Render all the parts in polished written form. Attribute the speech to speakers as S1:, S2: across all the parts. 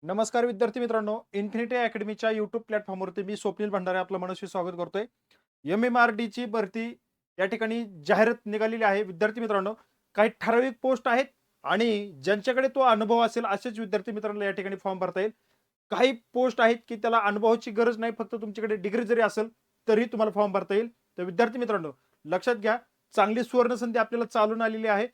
S1: नमस्कार विद्यार्थी मित्रांनो, इन्फिनिटी अकॅडमीच्या यूट्यूब प्लॅटफॉर्मवरती मी स्वप्नील भंडारे आपलं मनस्वी स्वागत करतोय. MMRDची भरती या ठिकाणी जाहिरात निघालेली आहे. विद्यार्थी मित्रांनो, काही ठराविक पोस्ट आहेत आणि ज्यांच्याकडे तो अनुभव असेल असेच विद्यार्थी मित्रांनो या ठिकाणी फॉर्म भरता येईल. काही पोस्ट आहेत की त्याला अनुभवाची गरज नाही, फक्त तुमच्याकडे डिग्री जरी असेल तरी तुम्हाला फॉर्म भरता येईल. तर विद्यार्थी मित्रांनो, लक्षात घ्या, चांगली सुवर्ण संधी आपल्याला चालून आलेली आहे.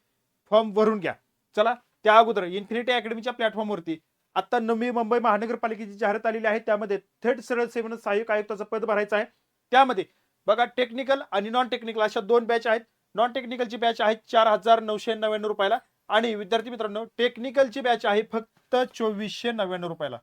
S1: फॉर्म भरून घ्या. चला, त्या अगोदर इन्फिनिटी अकॅडमीच्या प्लॅटफॉर्मवरती आता नवी मुंबई महानगरपालिकेची जाहिरात आलेली आहे. त्यामध्ये थेट सरळ सेवन सहाय्यक आयुक्ताचं पद भरायचं आहे. त्यामध्ये बघा, टेक्निकल आणि नॉन टेक्निकल अशा दोन बॅच आहेत. नॉन टेक्निकलची बॅच आहे 4,999 रुपयाला आणि विद्यार्थी मित्रांनो, टेक्निकलची बॅच आहे फक्त 2,499 रुपयाला.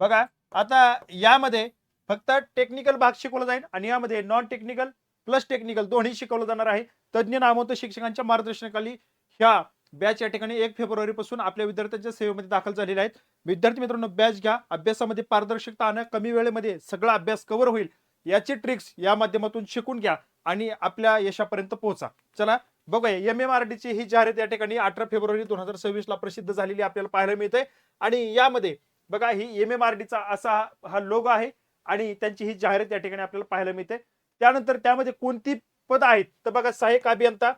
S1: बघा, आता यामध्ये फक्त टेक्निकल भाग शिकवला जाईल आणि यामध्ये नॉन टेक्निकल प्लस टेक्निकल दोन्ही शिकवलं जाणार आहे. तज्ज्ञ नामवंत शिक्षकांच्या मार्गदर्शनाखाली ह्या बॅच या ठिकाणी 1 फेब्रुवारी पासून आपल्या विद्यार्थ्यांच्या सेवेमध्ये दाखल झालेले आहेत. विद्यार्थी मित्रांनो, बॅच घ्या. अभ्यासामध्ये पारदर्शकता आणा, कमी वेळेमध्ये सगळा अभ्यास कव्हर होईल याची ट्रिक्स या माध्यमातून शिकून घ्या आणि आपल्या यशापर्यंत पोहोचा. चला बघूया, MMRDची ही जाहिरात या ठिकाणी 18 फेब्रुवारी 2026 ला प्रसिद्ध झालेली आपल्याला पाहायला मिळते. आणि यामध्ये बघा, ही MMRDचा असा हा लोगो आहे आणि त्यांची ही जाहिरात या ठिकाणी आपल्याला पाहायला मिळते. त्यानंतर त्यामध्ये कोणती पद आहेत तर बघा, सहाय्यक अभियंता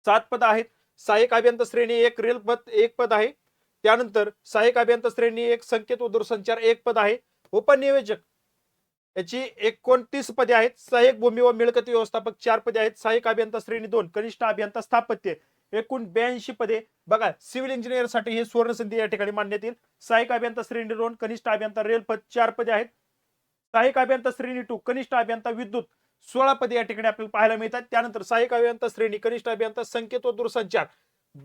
S1: 7 पद आहेत. सहाय्यक अभियंता श्रेणी 1 रेल पद 1 पद आहे. त्यानंतर सहाय्यक अभियंता श्रेणी 1 संकेत व दूरसंचार 1 पद आहे. उपनियोजक याची 29 पदे आहेत. सहाय्यक भूमी व मिळकत व्यवस्थापक 4 पदे आहेत. सहाय्यक अभियंता श्रेणी 2 कनिष्ठ अभियंता स्थापत्य एकूण 82 पदे. बघा, सिव्हिल इंजिनियर साठी हे सुवर्ण संधी या ठिकाणी मानण्यात येईल. सहाय्यक अभियंता श्रेणी 2 कनिष्ठ अभियंता रेल पद 4 पदे आहेत. सहाय्यक अभियंता श्रेणी 2 कनिष्ठ अभियंता विद्युत 16 पदे या ठिकाणी आपल्याला पाहायला मिळतात. त्यानंतर सहाय्यक अभियंता श्रेणी कनिष्ठ अभियंता संकेत व दूरसंचार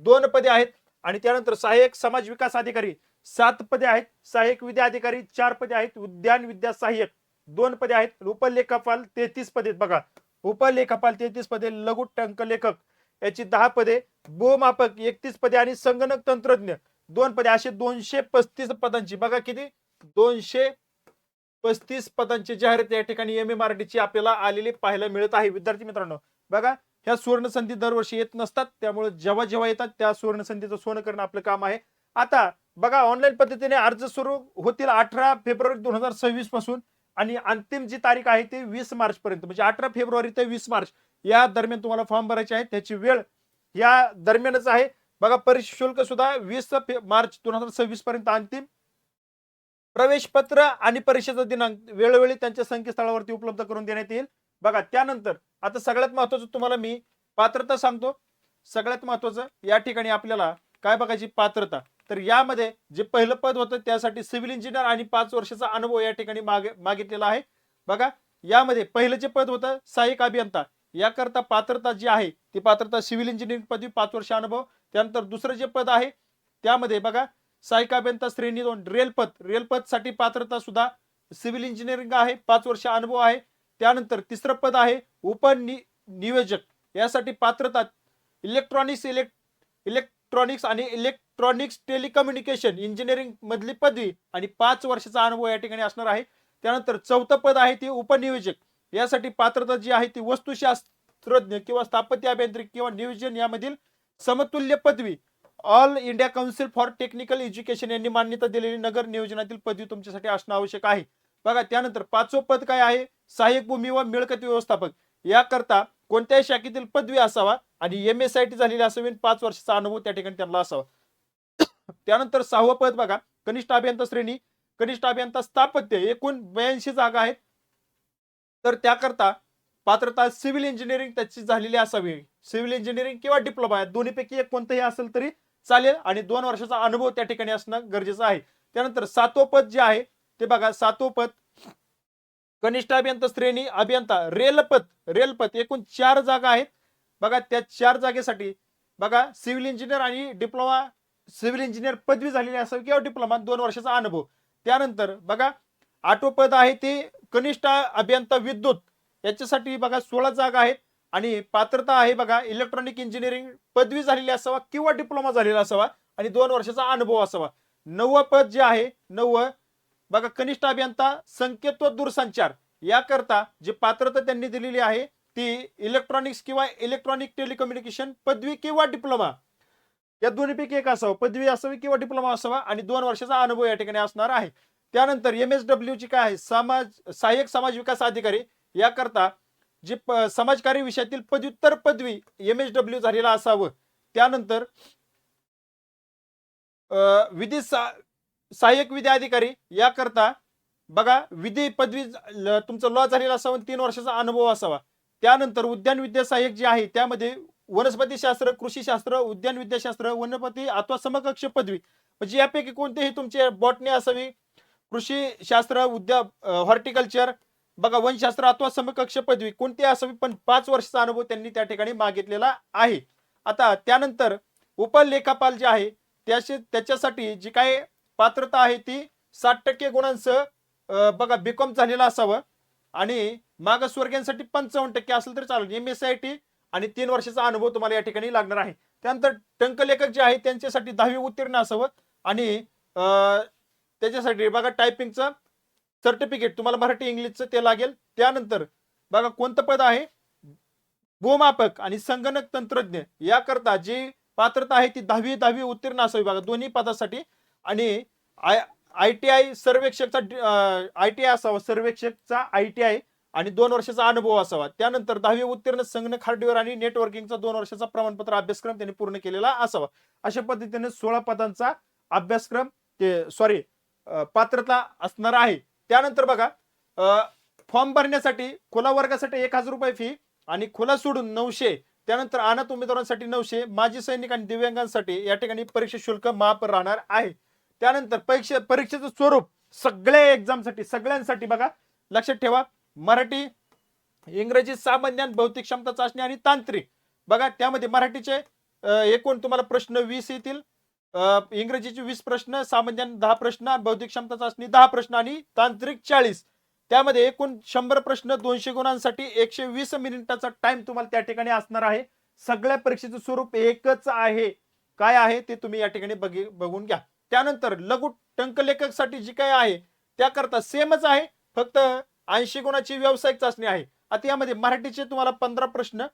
S1: 2 पदे आहेत. आणि त्यानंतर सहाय्यक समाज विकास अधिकारी 7 पदे आहेत. सहाय्यक विद्या अधिकारी 4 पदे आहेत. उद्यान विद्या सहाय्यक 2 पदे आहेत. उपलेखापाल 33 पदे. बघा, उपलेखापाल 33 पदे. लघु टंक लेखक याची 10 पदे. भूमापक 31 पदे आणि संगणक तंत्रज्ञ 2 पदे. असे 235 पदांची, बघा किती, 235 पदांची जाहिरात या ठिकाणी MMRDची आपल्याला आलेली पाहायला मिळत आहे. विद्यार्थी मित्रांनो, बघा, ह्या सुवर्ण संधी दरवर्षी येत नसतात, त्यामुळे जेव्हा जेव्हा येतात त्या सुवर्ण संधीचं सोनं करणं आपलं काम आहे. आता बघा, ऑनलाईन पद्धतीने अर्ज सुरू होतील 18 फेब्रुवारी 2026 पासून आणि अंतिम जी तारीख आहे ती 20 मार्च पर्यंत, म्हणजे 18 फेब्रुवारी ते 20 मार्च या दरम्यान तुम्हाला फॉर्म भरायचे आहे. त्याची वेळ या दरम्यानच आहे. बघा, परीक्षा शुल्क सुद्धा 20 मार्च 2026 पर्यंत अंतिम. प्रवेश पत्र आणि परीक्षेचा दिनांक वेळोवेळी त्यांच्या संकेतस्थळावरती उपलब्ध करून देण्यात येईल. बघा, त्यानंतर आता सगळ्यात महत्वाचं तुम्हाला मी पात्रता सांगतो. सगळ्यात महत्वाचं या ठिकाणी आपल्याला काय बघायची, पात्रता. तर यामध्ये जे पहिलं पद होतं त्यासाठी सिव्हिल इंजिनियर आणि 5 वर्षाचा अनुभव या ठिकाणी मागितलेला आहे. बघा, यामध्ये पहिलं जे पद होतं सहाय्यक अभियंता, याकरता पात्रता जी आहे ती पात्रता सिव्हिल इंजिनिअरिंग पदवी 5 वर्ष अनुभव. त्यानंतर दुसरं जे पद आहे त्यामध्ये बघा, सहाय्यक अभियंता श्रेणी 2 रेलपद साठी पात्रता सुद्धा सिव्हिल इंजिनिअरिंग आहे, 5 वर्ष अनुभव आहे. त्यानंतर तिसरं पद आहे उपनियोजक, यासाठी पात्रता इलेक्ट्रॉनिक्स आणि इलेक्ट्रॉनिक्स टेलिकम्युनिकेशन इंजिनिअरिंग मधली पदवी आणि 5 वर्षाचा अनुभव या ठिकाणी असणार आहे. त्यानंतर चौथं पद आहे ते उपनियोजक, यासाठी पात्रता जी आहे ती वस्तुशास्त्रज्ञ किंवा स्थापत्य अभियांत्रिकी किंवा नियोजन यामधील समतुल्य पदवी. All India council for technical education यांनी मान्यता दिलेली नगर नियोजनातील पदवी तुमच्यासाठी असणं आवश्यक आहे. बघा, त्यानंतर 5वं पद काय आहे, सहाय्यक भूमी व मिळकत व्यवस्थापक, याकरता कोणत्याही शाखेतील पदवी असावा आणि MSIT झालेली असावी, 5 वर्षाचा अनुभव त्या ठिकाणी त्यांना असावा. त्यानंतर 6वं पद बघा, कनिष्ठ अभियंता श्रेणी कनिष्ठ अभियंता स्थापत्य एकूण 82 जागा आहेत. तर त्याकरता पात्रता सिव्हिल इंजिनिअरिंग त्याची झालेली असावी. सिव्हिल इंजिनिअरिंग किंवा डिप्लोमा या दोन्हीपैकी एक कोणतंही असेल तरी चालेल आणि 2 वर्षाचा अनुभव त्या ठिकाणी असणं गरजेचं आहे. त्यानंतर 7वं पद जे आहे ते बघा, 7वं पद कनिष्ठ अभियंता श्रेणी अभियंता रेलपद एकूण 4 जागा आहेत. बघा, त्या 4 जागेसाठी बघा, सिव्हिल इंजिनियर आणि डिप्लोमा, सिव्हिल इंजिनियर पदवी झालेली असावी किंवा डिप्लोमा 2 वर्षाचा अनुभव. त्यानंतर बघा, 8वं पद आहे ते कनिष्ठ अभियंता विद्युत, याच्यासाठी बघा 16 जागा आहेत आणि पात्रता आहे बघा, इलेक्ट्रॉनिक इंजिनिअरिंग पदवी झालेली असावा किंवा डिप्लोमा झालेला असावा आणि 2 वर्षाचा अनुभव असावा. 9वं पद जे आहे 9वं बघा, कनिष्ठ अभियंता संकेत व दूरसंचार, याकरता जी पात्रता त्यांनी दिलेली आहे ती इलेक्ट्रॉनिक्स किंवा इलेक्ट्रॉनिक टेलिकम्युनिकेशन पदवी किंवा डिप्लोमा या दोन्हीपैकी एक असावं, पदवी असावी किंवा डिप्लोमा असावा आणि 2 वर्षाचा अनुभव या ठिकाणी असणार आहे. त्यानंतर MSW ची काय आहे, सहाय्यक समाज विकास अधिकारी याकरता जे समाजकार्य विषयातील पदव्युत्तर पदवी MSW झालेला असावं. त्यानंतर विधी सहाय्यक विधी अधिकारी याकरता बघा विधी पदवी तुमचं लॉ झालेला असावं, 3 वर्षाचा अनुभव असावा. त्यानंतर उद्यान विद्या सहाय्यक जे आहे त्यामध्ये वनस्पतीशास्त्र, कृषीशास्त्र, उद्यान विद्याशास्त्र, वनस्पती अथवा समकक्ष पदवी म्हणजे यापैकी कोणतेही तुमचे बॉटनी असावी, कृषी शास्त्र, हॉर्टिकल्चर, बघा वनशास्त्र अथवा समकक्ष पदवी कोणती असावी, पण 5 वर्षाचा अनुभव त्यांनी त्या ठिकाणी मागितलेला आहे. आता त्यानंतर उपलेखापाल जे आहे त्याच्यासाठी जी काय पात्रता आहे ती 60% गुणांसह बघा बीकॉम झालेला असावं आणि मागासवर्गीयांसाठी 55% असेल तरी चालेल. MSIT आणि 3 वर्षाचा अनुभव तुम्हाला या ठिकाणी लागणार आहे. त्यानंतर टंकलेखक जे आहे त्यांच्यासाठी 10वी उत्तीर्ण असावं आणि त्याच्यासाठी बघा टायपिंगचं सर्टिफिकेट तुम्हाला मराठी इंग्लिशचं ते लागेल. त्यानंतर बघा कोणतं पद आहे, भूमापक आणि संगणक तंत्रज्ञ याकरता जी पात्रता आहे ती 10वी उत्तीर्ण असावी बघा दोन्ही पदासाठी आणि ITI सर्वेक्षकचा ITI असावा, सर्वेक्षकचा ITI आणि 2 वर्षाचा अनुभव असावा. त्यानंतर 10वी उत्तीर्ण संगणक हार्डवेअर आणि नेटवर्किंगचा 2 वर्षाचा प्रमाणपत्र अभ्यासक्रम त्यांनी पूर्ण केलेला असावा. अशा पद्धतीने 16 पदांचा अभ्यासक्रम पात्रता असणार आहे. त्यानंतर बघा फॉर्म भरण्यासाठी खुला वर्गासाठी 1000 रुपये फी आणि खुला सोडून 900. त्यानंतर अनाथ उमेदवारांसाठी 900, माजी सैनिक आणि दिव्यांगांसाठी या ठिकाणी परीक्षा शुल्क माफ राहणार आहे. त्यानंतर परीक्षेचं स्वरूप सगळ्या एक्झामसाठी सगळ्यांसाठी बघा लक्षात ठेवा, मराठी, इंग्रजी, सामान्य ज्ञान, बौद्धिक क्षमता चाचणी आणि तांत्रिक. बघा त्यामध्ये मराठीचे एकूण तुम्हाला प्रश्न 20 येतील, इंग्रजीचे 20 प्रश्न, सामान्य ज्ञान 10 प्रश्न, बौद्धिक क्षमता चाचणी 10 प्रश्न आणि तांत्रिक 40. त्यामध्ये एकूण 100 प्रश्न 200 गुणांसाठी 120 मिनिटाचा टाइम तुम्हाला त्या ठिकाणी असणार आहे. सगळ्या परीक्षेचं स्वरूप एकच आहे, काय आहे ते तुम्ही या ठिकाणी बघून घ्या. त्यानंतर लघु टंकलेखकसाठी जी काय आहे त्याकरता सेमच आहे, फक्त 80 गुणाची व्यावसायिक चाचणी आहे. आता यामध्ये मराठीचे तुम्हाला 15 प्रश्न,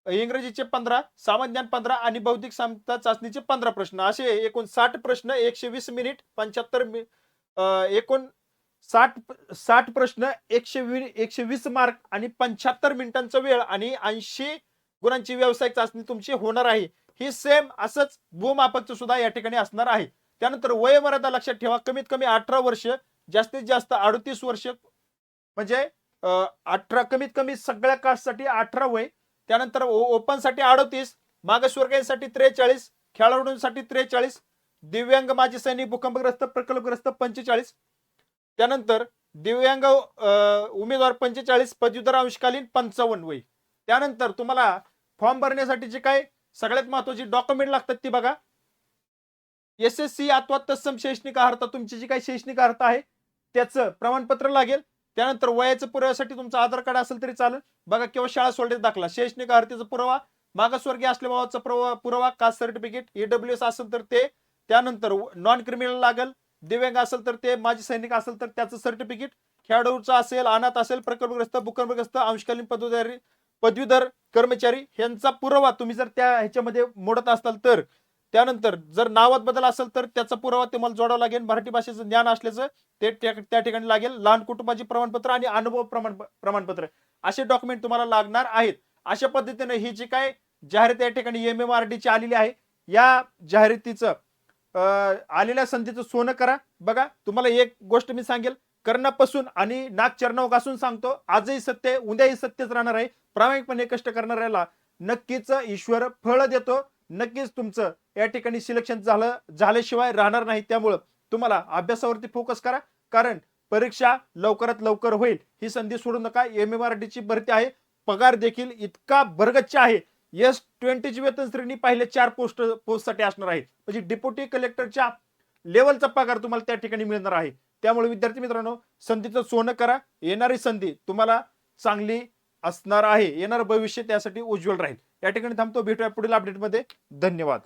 S1: इंग्रजीचे 15, सामान्य ज्ञान 15 आणि बौद्धिक क्षमता चाचणीचे 15 प्रश्न, असे एकूण 60 प्रश्न 120 मिनिट 75 एकूण 60 प्रश्न 120 मार्क आणि 75 मिनिटांचा वेळ आणि 80 गुणांची व्यावसायिक चाचणी तुमची होणार आहे. ही सेम असंच भूमापकचं सुद्धा या ठिकाणी असणार आहे. त्यानंतर वयोमर्यादा लक्षात ठेवा, कमीत कमी 18 वर्ष, जास्तीत जास्त 38 वर्ष, म्हणजे 18 कमीत कमी सगळ्या कास्टसाठी 18 वय. त्यानंतर ओपन साठी 38, मागासवर्गीयांसाठी 43, खेळाडूंसाठी 43, दिव्यांग, माजी सैनिक, भूकंपग्रस्त, प्रकल्पग्रस्त 45. त्यानंतर दिव्यांग उमेदवार 45, पदवीधर अंशकालीन 55 वय. त्यानंतर तुम्हाला फॉर्म भरण्यासाठी जे काय सगळ्यात महत्वाची डॉक्युमेंट लागतात ती बघा, SSC अथवा तत्सम शैक्षणिक अर्हता, तुमची जी काही शैक्षणिक अर्हता आहे त्याचं प्रमाणपत्र लागेल. त्यानंतर वयाच्या पुराव्यासाठी तुमचं आधार कार्ड असेल तरी चालेल बघा, किंवा शाळा सोडण्याचा दाखला, शैक्षणिक अर्हतेचा पुरावा, मागासवर्गीय असल्याबाबतचा पुरावा, कास्ट सर्टिफिकेट, EWS असेल तर ते, त्यानंतर नॉन क्रिमिनल लागेल, दिव्यांग असेल तर ते, माजी सैनिक असेल तर त्याचं सर्टिफिकेट, खेळाडूचा असेल, अनाथ असेल, प्रकल्पग्रस्त, भूकंपग्रस्त, अंशकालीन पदवीधर कर्मचारी यांचा पुरावा तुम्ही जर त्या ह्याच्यामध्ये मोडत असाल तर. त्यानंतर जर नावात बदल असेल तर त्याचा पुरावा तुम्हाला जोडावा लागेल. मराठी भाषेचं ज्ञान असल्याचं ते त्या ठिकाणी लागेल. लहान कुटुंबाची प्रमाणपत्र आणि अनुभव प्रमाणपत्र असे डॉक्युमेंट तुम्हाला लागणार आहेत. अशा पद्धतीने ही जी काय जाहिरात या ठिकाणी MMRD ची आलेली आहे, या जाहिरातीचं आलेल्या संधीचं सोनं करा. बघा तुम्हाला एक गोष्ट मी सांगेल, कर्णापासून आणि नाक चरणावर घासून सांगतो, आजही सत्य उद्याही सत्यच राहणार आहे. प्रामाणिकपणे कष्ट करणाऱ्याला नक्कीच ईश्वर फळ देतो. नक्कीच तुमचं या ठिकाणी सिलेक्शन झाल्याशिवाय राहणार नाही. त्यामुळं तुम्हाला अभ्यासावरती फोकस करा, कारण परीक्षा लवकरात लवकर होईल. ही संधी सोडू नका. MMRD ची भरती आहे, पगार देखील इतका भरगच्च आहे. S20 ची वेतन श्रेणी पहिल्या 4 पोस्टसाठी असणार आहे, म्हणजे डेप्युटी कलेक्टरच्या लेवलचा पगार तुम्हाला त्या ठिकाणी मिळणार आहे. त्यामुळे विद्यार्थी मित्रांनो, संधीचं सोनं करा. येणारी संधी तुम्हाला चांगली असणार आहे. येणारं भविष्य त्यासाठी उज्ज्वल राहील. या ठिकाणी थांबतो, भेटूया पुढील अपडेटमध्ये. धन्यवाद.